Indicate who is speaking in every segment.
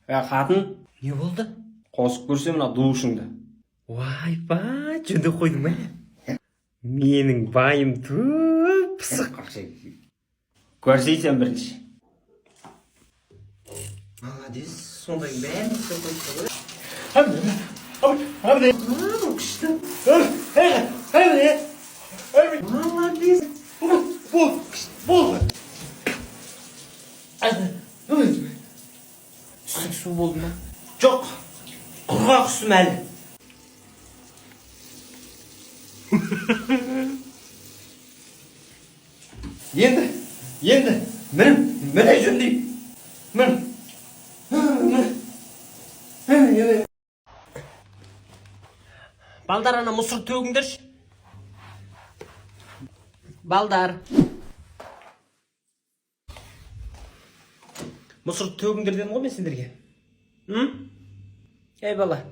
Speaker 1: Қатын,
Speaker 2: Не болды?
Speaker 1: қосып көрсе мына душыңды.
Speaker 2: Ойба, жүндіп қойдың ба? Менің байым түп пысық.
Speaker 1: Көрсейсен бірінші.
Speaker 2: Молодец, сондай бәрін істеп қойды ғой. Молодец. Түсік су болды ма?
Speaker 1: Жоқ, құрғақ үстім әлі. Енді, міне жөндейм.
Speaker 2: Балдар, ана мұсыр төгіңдерші. Балдар. Мұсыр төгіңдер дедім ғой мен сендерге. Ей бала.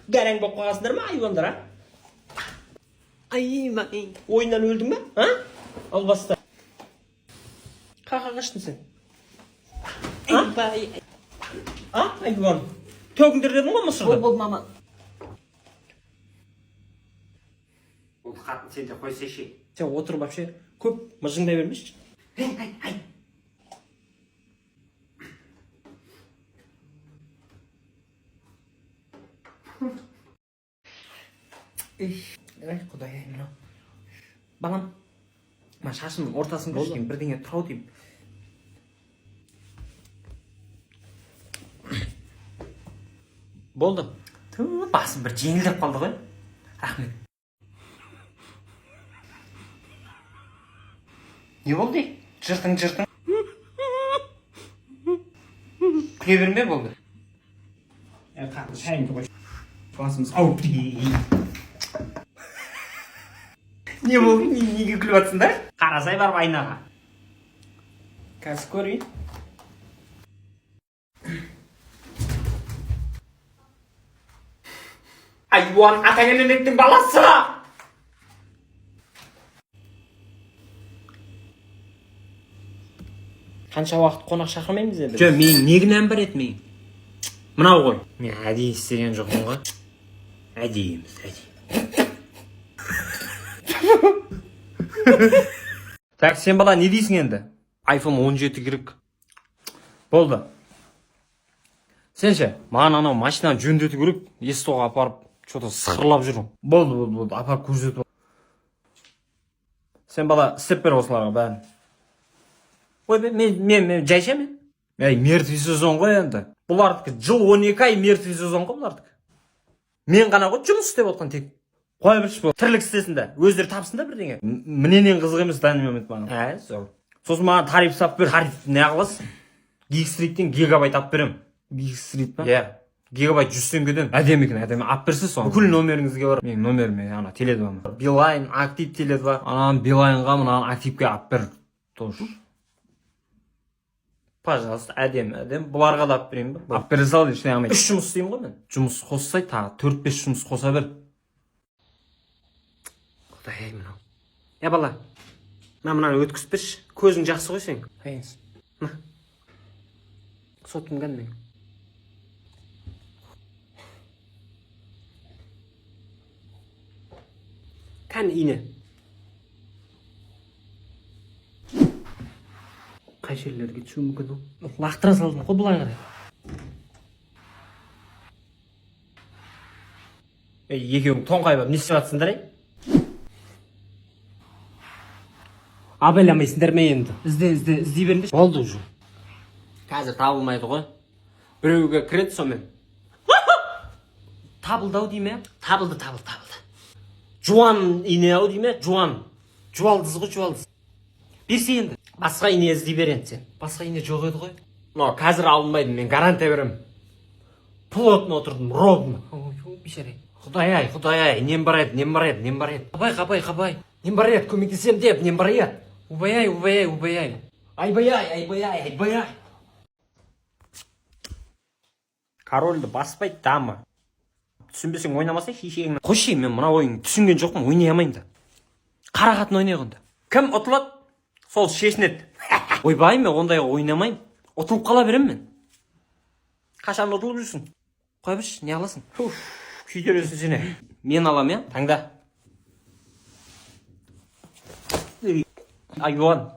Speaker 2: Гәрәң болып қағасындар ма айуандар, а? Ай. Ойыннан өлдің ба? А? Ал баста. Қақа қаштың сен? А? Айуан. Төгіңдер дедім ғой мұсырды?
Speaker 3: Бол, мама.
Speaker 1: Ол қатын сен де қойсайшы.
Speaker 2: Сен отырып вообще көп мыжыңдай бермешші.
Speaker 1: Ай.
Speaker 2: Ай, құдай-ай, мынау. Балам, мына шашымның ортасын көрші деймін, бірдеңе тұрау деймін. Болды.
Speaker 1: Басым бір жеңілдеп қалды ғой.
Speaker 2: Рахмет.
Speaker 1: Не болды? Жыртың. Күле берме болды.
Speaker 2: Қатын шайынды қой. Басымыз ауып дейін.
Speaker 1: Не болды? Неге күліп атсыңдар? Қарасай барып айнаға.
Speaker 2: Қазір көрейін.
Speaker 1: Айуан, атаңененеттің баласы!
Speaker 2: Қанша уақыт қонақ шақырмаймыз енді?
Speaker 1: Жо, мен не кінәм бар еді мен? Мынау ғой.
Speaker 2: Мен әдейі істеген жоқпын ғой.
Speaker 1: Әдейі емес.
Speaker 2: Так, сен бала не дейсің енді? iPhone 17 керек. Болды. Сен ше, маған анау машинаны жөндету керек. СТО-ға апарып, что-то сықырлап жүрмін. Болды. Апарып көрсетіп ал. Сен бала істеп бер осыларға бәрін. Ой, мен жайша мен. Мертвый сезон ғой енді. Бұлардікі жыл 12 ай мертвый сезон ғой бұлардікі. Мен ғана ғой жұмыс істеп отқан тек. Қоя бірші бұл. Тірлік істесін да. Өздері тапсын да бірдеңе. Менен қызық емес данемет маған. Сол. Сосын маған тариф сап бер. Тариф не қыласың? Гигстриттен гигабайт ап берем. Гигстрит па? Иә. Гигабайт 100 теңгеден. Әдемі екен, әдемі. Ап берсін соны. Бүкіл номеріңізге бар. Менің номеріме ана Теле2 бар. Билайн, актив Теле2. Анан Билайнға мынаны активке ап бер. Тоже. Пожалуйста, әдемі. Бұларға да ап берейін ба? Ап бере сал, ештеңе алмайды. 3 жұмыс істеймін ғой мен. Жұмыс қоссай, тағы 4-5 жұмыс қоса бер. Құдай-ай мынау. Бала, мынаны өткізіп берші. Көзің жақсы ғой сен. Қайынсың. Сотым кәнмен. Кән ине. Қай жерлерге түсу мүмкін ол? Лақтыра салдың ғой бұлай қарай. Екеуің тоңқайбап не істеп жатсыңдар, Абайламайсыңдар ма енді? Іздей беріңдер. Болды уже. Қазір табылмайды ғой. Біреуге кіреді сонымен. Табылды-ау дейме? Табылды. Жуан ине-ау дейме? Жуалдыз ғой, жуалдыз. Берсе енді. Басқа ине іздей берен сен. Басқа ине жоқ еді ғой. Қазір алынбайды, мен гарантия берем. Плотно отырдым, ровно. Ой, бешарай. Құдай-ай, нем бар еді. Қабай. Нем бар еді, көмектесем деп, нем бар еді. Убай-ай. Айбай-ай. Корольді баспайды дама. Түсінбесең ойнамасай шешегіңнен. Қойшы, мен мына ойын түсінген жоқпын, ойнай алмайын да. Қара қатын ойнайғында. Кім ұтылады? Сол шешінеді. ойбай, мен ондай ойнамаймын. Ұтылып қала беремін мен. Қашан ұтылып жүрсің? Қой бірш, не аласың? Күйдересің сені. Мен алам, я? Таңда. Айуан.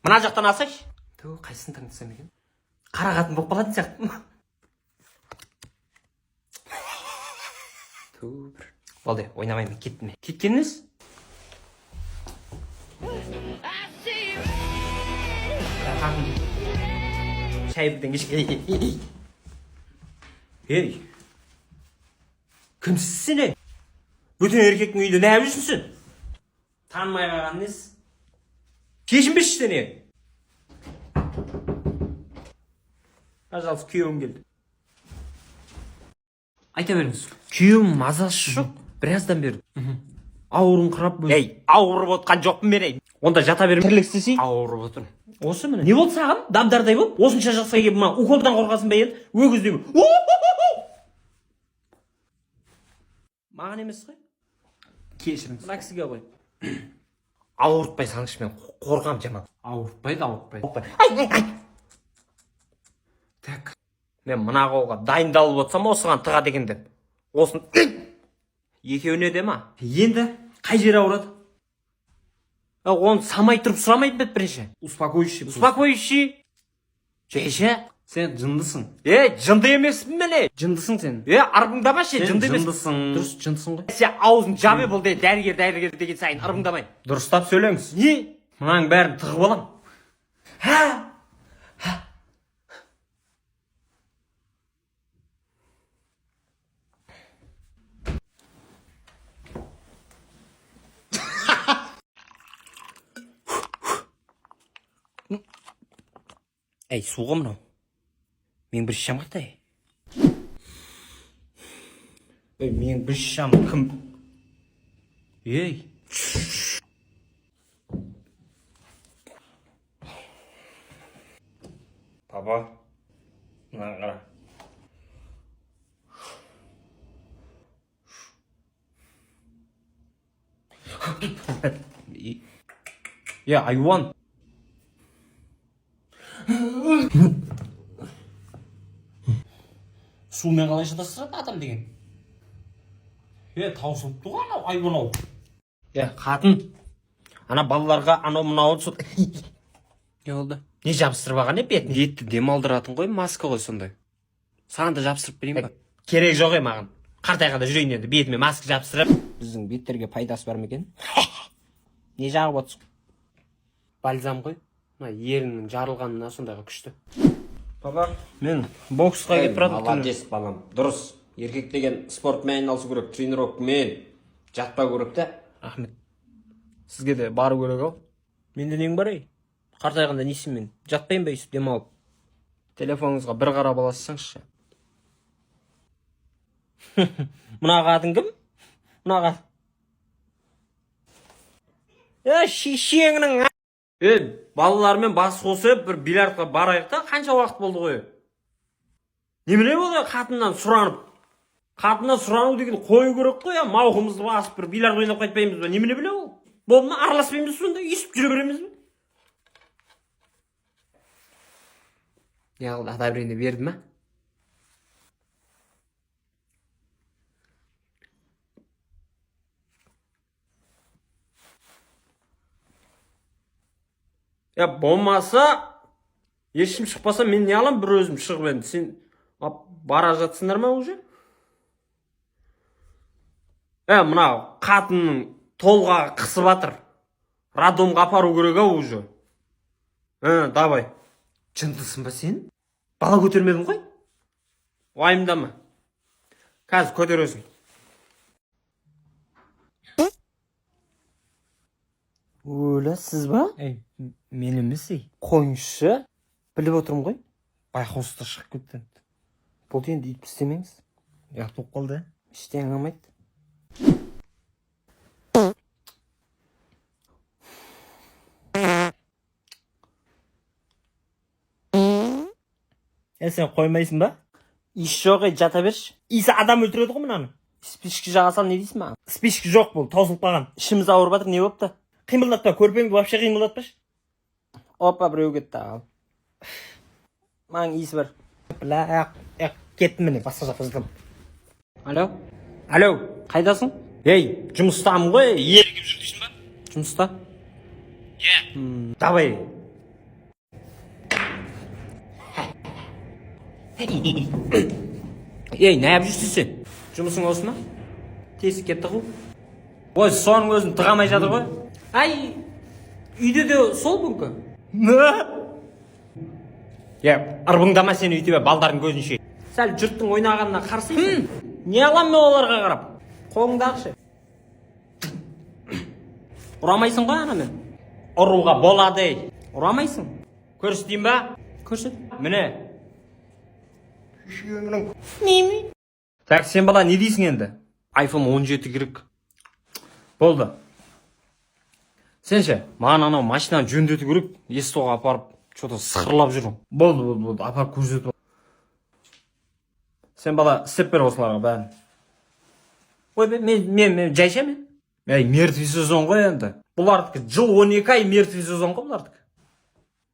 Speaker 2: Мына жақтан алсайшы. Қайсысын таңдасам екен? Қара қатын болып қалатын сияқты. Болды, ойнамаймын, кеттім. Кеткеніңіз? Шайбыдың кешке. Ей, кімсіз сен? Бүтін еркектің үйде не жүрсің сен? Танымай қалған нес? Кешінбеші сен? Пожалуйста, күйеуім келді. Айта беріңіз. Күйеуім мазасы жоқ. Біраздан бері. Ауырын қырап бөлді. Ей, ауырып отқан жоқпын мен, ей. Онда жата берім. Тірлік істесей? Ауырып отырмын. Осы міне. Не болды саған? Дамдардай болып? Осынша жасқа келіп ма? Уколдан қорқасың ба енді? Өгіздей ме? Маған емес қой. Кешіріңіз. Мына кісіге қой. Ауыртпай салыңызшы, мен қорқам жаман. Ауыртпайды. Ай. Так. Мен мына қолға дайындалып отсам осыған тыға деген деп. Осын екеуіне де ма? Енді қай жері ауырады? Оны самай тұрып сұрамайды бет бірінші. Успокоющий. Жайша. Сен жындысың. Жынды емеспін мен. Жындысың сен. Арбыңдамашы, жынды емеспін. Жындысың. Дұрыс, жындысың ғой. Сен аузын жабе бол де, дәрігер деген сайын арбыңдамай. Дұрыстап сөйлеңіз. Не? Мұнаның бәрін тығып алам. Ей, суға мынау. Мен бір шамақта, мен бір шам кім? Ей. Папа, мынаған қара. Айуан. Сумен қалай шыдастырады адам деген? Таусылыпты ғой анау айуан-ау. Қатын, ана балаларға анау мынауын сұр. Не болды? Не жабыстырып алған бетіне? Бетті демалдыратын ғой, маска ғой сондай. Саған да жабыстырып берейін ба? Керек жоқ маған. Қартайғанда жүрейін енді, бетіме маска жабыстырып. Біздің беттерге пайдасы бар ма екен? Не жағып отырсың? Бальзам ғой. Ерінің жарылғанына сондайға күшті. Папа, мен боксқа кетіп тұрады. Молодец, балам. Дұрыс. Еркек деген спортмен айналысу керек, тренировкамен жатпау керек та. Рахмет. Сізге де бару керек ау. Менде нең бар ей? Қартайғанда несін мен? Жатпайын ба өйстіп демалып? Телефоныңызға бір қарап аласыңызшы. Мына қатын кім? Мына қатын. Шешеңнің. Балалармен бас қосып бір бильярдқа барайық та, қанша уақыт болды ғой? Немене болды қатыннан сұранып? Қатыннан сұрану деген қою керек қой, мауқымызды басып бір бильярд ойнап қайтпаймыз ба? Немене біле ол? Болды ма? Араласпаймыз сонда, есіп жүре береміз бе? Яғылды одобрение берді ма? Болмаса, ешкім шықпаса, мен не алам, бір өзім шығып енді. Сен бара жатсыңдар ма уже? Мына қатынның толғағы қысып атыр. Радомға апару керек ау уже. Давай. Жындысың ба сен? Бала көтермедің ғой? Уайымдама. Қазір көтересің. Өлі, сіз ба? Мен емес, қойыншы. Біліп отырмын ғой. Байқауысты шығып кетті. Болды енді үйіп істемеңіз. Болып қалды. Іштен аңамайды. Сен қоймайсың ба? Иш жоқ, жата берші. Исі адам өлтіреді ғой мынаны. Спички жаға сал, не дейсің маған? Спички жоқ бұл, таусылып қалған. Ішіміз ауырып жатыр, не болыпты?
Speaker 1: Қимылдатпа, көрпеңді вообще қимылдатпашы.
Speaker 2: Опа, біреу кетті ал. Маң иісі бар.
Speaker 1: Бля, кеттім міне, басқа жаққа жатамын.
Speaker 2: Алло? Алло, қайдасың? Ей, жұмыстамын ғой. Ерігіп жүр дейсің ба? Жұмыста?
Speaker 1: Давай.
Speaker 2: Ей, не yapып жүрсің сен? Жұмысың осы ма? Тесік кетті ғой. Ой, соның өзін тығамай жатыр ғой. Ай, үйде де сол мүмкін. Ырбыңдама сен өйтіп балдардың көзінше. Сәл жұрттың ойнағанына қарсысың. Не алам мен оларға қарап? Қолыңды ақшы. Ұрамайсың ғой ана мен. Ұруға болады. Ұрамайсың. Көрсетейін ба? Көрсет. Міне. Так, сен бала не дейсің енді? iPhone 17 керек. Болды. Сен ше, маған анау машинаны жөндету керек. СТО-ға апарып, что-то сықырлап жүрмін. Болды, апарып көрсетіп. Сен бала істеп бер осыларға бәрін. Ой, мен жайша мен. Мертвый сезон ғой енді. Бұлардікі жыл 12 ай мертвый сезон ғой бұлардікі.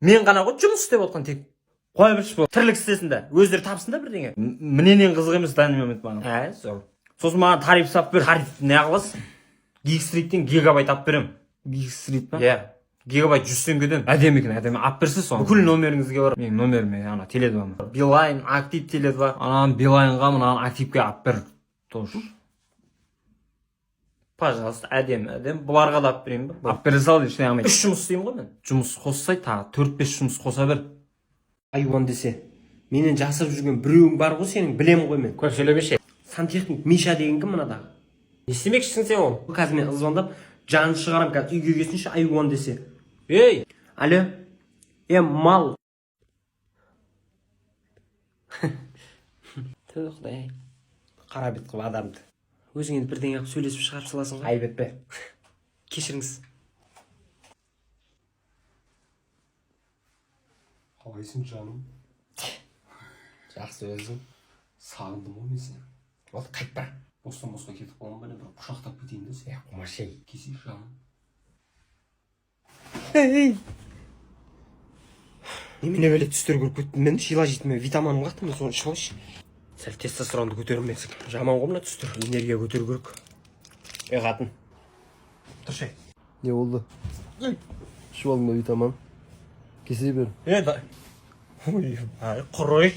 Speaker 2: Мен ғана ғой жұмыс істеп отқан тек. Қоя бірші бұл. Тірлік істесін да. Өздері тапсын да бірдеңе. Менен қызық емес танымаймын маған. Сол. Сосын маған тариф сап бер. Тариф не қыласың? Geekstreet'тен гигабайт ап берем. Geekstreet па? Гигабайт 100 теңгеден. Әдемі екен, әдемі. Ап берсіз соны. Бүкіл номеріңізге бар. Менің номеріме ана Теле2. Билайн, актив Теле2. Анан Билайнға мынаны активке ап бер. Тоже. Пожалуйста, әдемі. Бұларға да ап берейін ба? Ап бере сал, ештеңе алмайды. 3 жұмыс істеймін ғой мен. Жұмыс қоссай, тағы 4-5 жұмыс қоса бер.
Speaker 3: Айуан десе, менен жасырып жүрген біреуің бар ғой сенің, білем ғой мен.
Speaker 2: Көп сөйлемеші.
Speaker 3: Сантехник Миша деген кім мынадағы?
Speaker 2: Не істемекшісің сен ол?
Speaker 3: Қазір мен звондап, жанын шығарам, қазір үйге келсінші айуан десе.
Speaker 2: Ей!
Speaker 3: Алло? Мал.
Speaker 2: Түр құдай.
Speaker 3: Қара бет қып адамды. Өзің енді бірдеңе қып сөйлесіп шығарып саласың ғой.
Speaker 2: Айып етпе.
Speaker 3: Кешіріңіз.
Speaker 4: Қалайсың жаным?
Speaker 3: Жақсы өзің.
Speaker 4: Сағындым ғой мен сені.
Speaker 3: Ол қайтпа.
Speaker 4: Бостан-босқа кетіп қалған ба не бір құшақтап кетейін де сен.
Speaker 3: Құмашай.
Speaker 4: Кесейік жаным.
Speaker 3: Немене бөле түстер көріп кеттім мен, шила жетіме витаминым қақты мен соны ішіп алайыншы. Сәл тестостеронды көтермесің. Жаман ғой мына түстер. Энергия көтеру керек. Қатын.
Speaker 2: Тұршай.
Speaker 5: Не oldu? Şu alın da vitamin. Kesiyi verin.
Speaker 2: Ой, құрой.